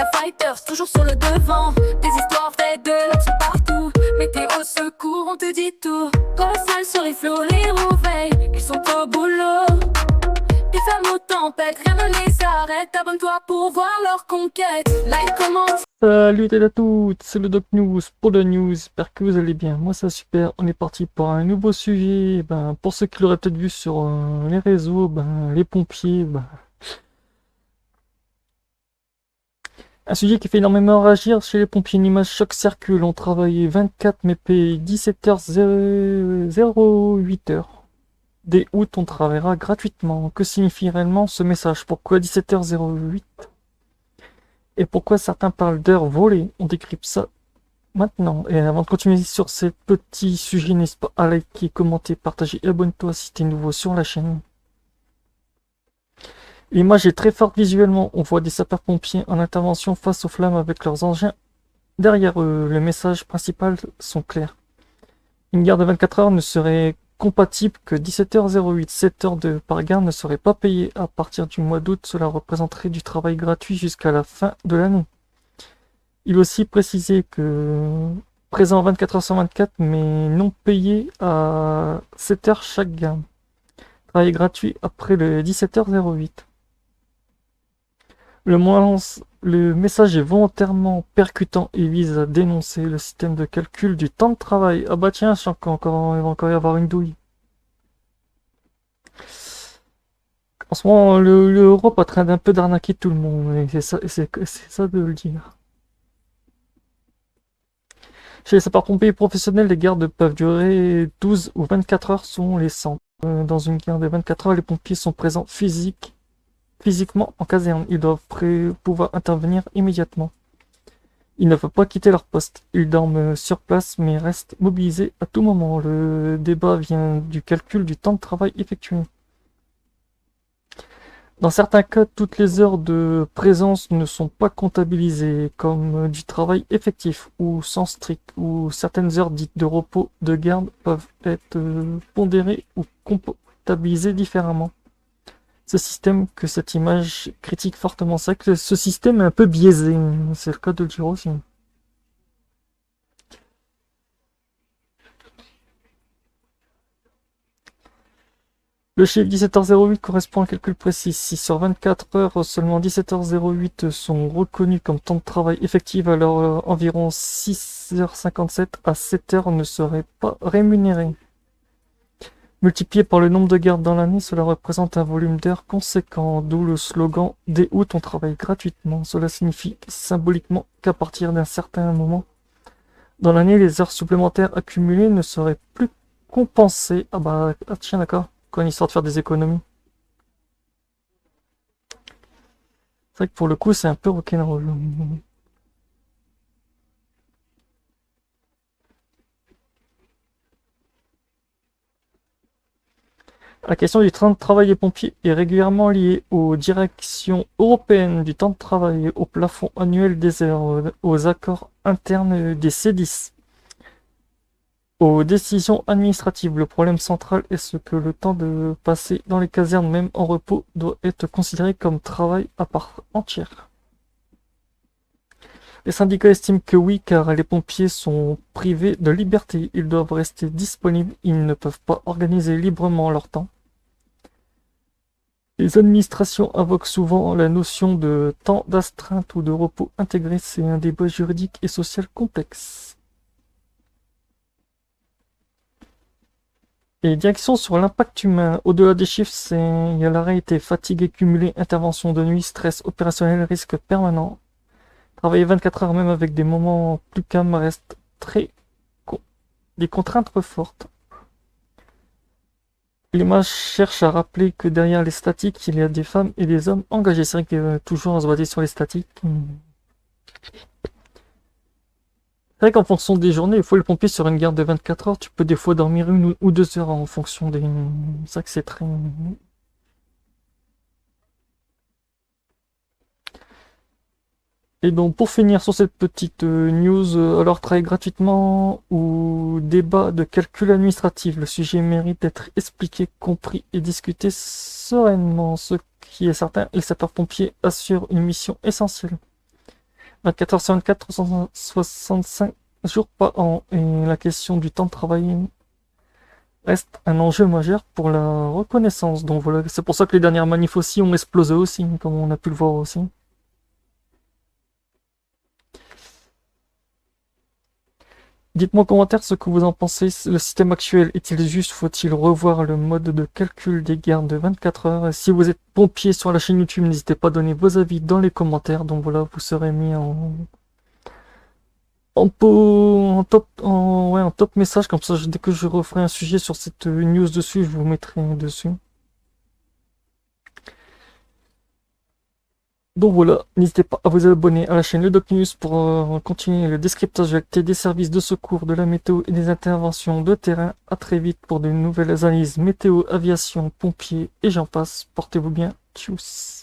firefighters, toujours sur le devant. Des histoires vraies de l'action partout. Météo, secours, on te dit tout. Quand la salle se rifle, les réveille, ils sont au boulot. Des fermes aux tempêtes, rien ne les arrête. Abonne-toi pour voir leur conquête. Like, commente. Salut à toutes, c'est le Doc News pour le news, j'espère que vous allez bien, moi ça super, on est parti pour un nouveau sujet, pour ceux qui l'auraient peut-être vu sur les réseaux, les pompiers, un sujet qui fait énormément réagir chez les pompiers, une image choc circule, on travaillait 24 mais payé 17h08. Dès août on travaillera gratuitement, que signifie réellement ce message, pourquoi 17h08 ? Et pourquoi certains parlent d'heures volées? On décrypte ça maintenant. Et avant de continuer sur ces petits sujets, n'hésite pas à liker, commenter, partager et abonne-toi si t'es nouveau sur la chaîne. L'image est très forte visuellement. On voit des sapeurs-pompiers en intervention face aux flammes avec leurs engins derrière eux. Le message principal sont clairs. Une garde de 24 heures ne serait compatible que 17h08. 7 heures de par garde ne seraient pas payées à partir du mois d'août. Cela représenterait du travail gratuit jusqu'à la fin de l'année. Il aussi précisé que présent 24 heures sur 24 mais non payé à 7 heures chaque garde. Travail gratuit après le 17h08. Le message est volontairement percutant et vise à dénoncer le système de calcul du temps de travail. Ah bah tiens, je sens il va encore y avoir une douille. En ce moment, l'Europe a train d'un peu d'arnaquer tout le monde, et c'est ça de le dire. Chez les sapeurs-pompiers professionnels, les gardes peuvent durer 12 ou 24 heures selon les centres. Dans une garde de 24 heures, les pompiers sont présents physiquement en caserne. Ils doivent pouvoir intervenir immédiatement. Ils ne peuvent pas quitter leur poste. Ils dorment sur place mais restent mobilisés à tout moment. Le débat vient du calcul du temps de travail effectué. Dans certains cas, toutes les heures de présence ne sont pas comptabilisées comme du travail effectif ou sans strict, ou certaines heures dites de repos de garde peuvent être pondérées ou comptabilisées différemment. Ce système que cette image critique fortement, c'est que ce système est un peu biaisé, c'est le cas de le dire aussi. Le chiffre 17h08 correspond à un calcul précis. Si sur 24 heures, seulement 17h08 sont reconnus comme temps de travail effectif, alors environ 6h57 à 7h ne seraient pas rémunérés. Multiplié par le nombre de gardes dans l'année, cela représente un volume d'heures conséquent, d'où le slogan « Dès août, on travaille gratuitement ». Cela signifie symboliquement qu'à partir d'un certain moment dans l'année, les heures supplémentaires accumulées ne seraient plus compensées. Ah tiens, d'accord. Quand histoire de faire des économies. C'est vrai que pour le coup, c'est un peu rock'n'roll. La question du temps de travail des pompiers est régulièrement liée aux directions européennes du temps de travail, au plafond annuel des heures, aux accords internes des C10. Aux décisions administratives, le problème central est ce que le temps de passer dans les casernes, même en repos, doit être considéré comme travail à part entière. Les syndicats estiment que oui, car les pompiers sont privés de liberté, ils doivent rester disponibles, ils ne peuvent pas organiser librement leur temps. Les administrations invoquent souvent la notion de temps d'astreinte ou de repos intégré, c'est un débat juridique et social complexe. Et direction sur l'impact humain. Au-delà des chiffres, il y a la réalité. Fatigue accumulée, intervention de nuit, stress opérationnel, risque permanent. Travailler 24 heures même avec des moments plus calmes reste des contraintes fortes. L'image cherche à rappeler que derrière les statiques, il y a des femmes et des hommes engagés. C'est vrai que toujours on se baser sur les statiques. C'est vrai qu'en fonction des journées, il faut le pompier sur une garde de 24 heures, tu peux des fois dormir 1 ou 2 heures en fonction des... C'est vrai que c'est très... Et donc pour finir sur cette petite news, alors travailler gratuitement ou débat de calcul administratif, le sujet mérite d'être expliqué, compris et discuté sereinement. Ce qui est certain, les sapeurs-pompiers assurent une mission essentielle. 24 heures sur 24, 365 jours par an. Et la question du temps de travail reste un enjeu majeur pour la reconnaissance. Donc voilà, c'est pour ça que les dernières manifs aussi ont explosé aussi, comme on a pu le voir aussi. Dites-moi en commentaire ce que vous en pensez. Le système actuel est-il juste? Faut-il revoir le mode de calcul des gardes de 24 heures? Et si vous êtes pompier sur la chaîne YouTube, n'hésitez pas à donner vos avis dans les commentaires. Donc voilà, vous serez mis en top message. Comme ça, dès que je referai un sujet sur cette news dessus, je vous mettrai dessus. Donc voilà, n'hésitez pas à vous abonner à la chaîne Le Doc News pour continuer le descriptage acté des services de secours, de la météo et des interventions de terrain. À très vite pour de nouvelles analyses météo, aviation, pompiers et j'en passe. Portez-vous bien. Tchuss.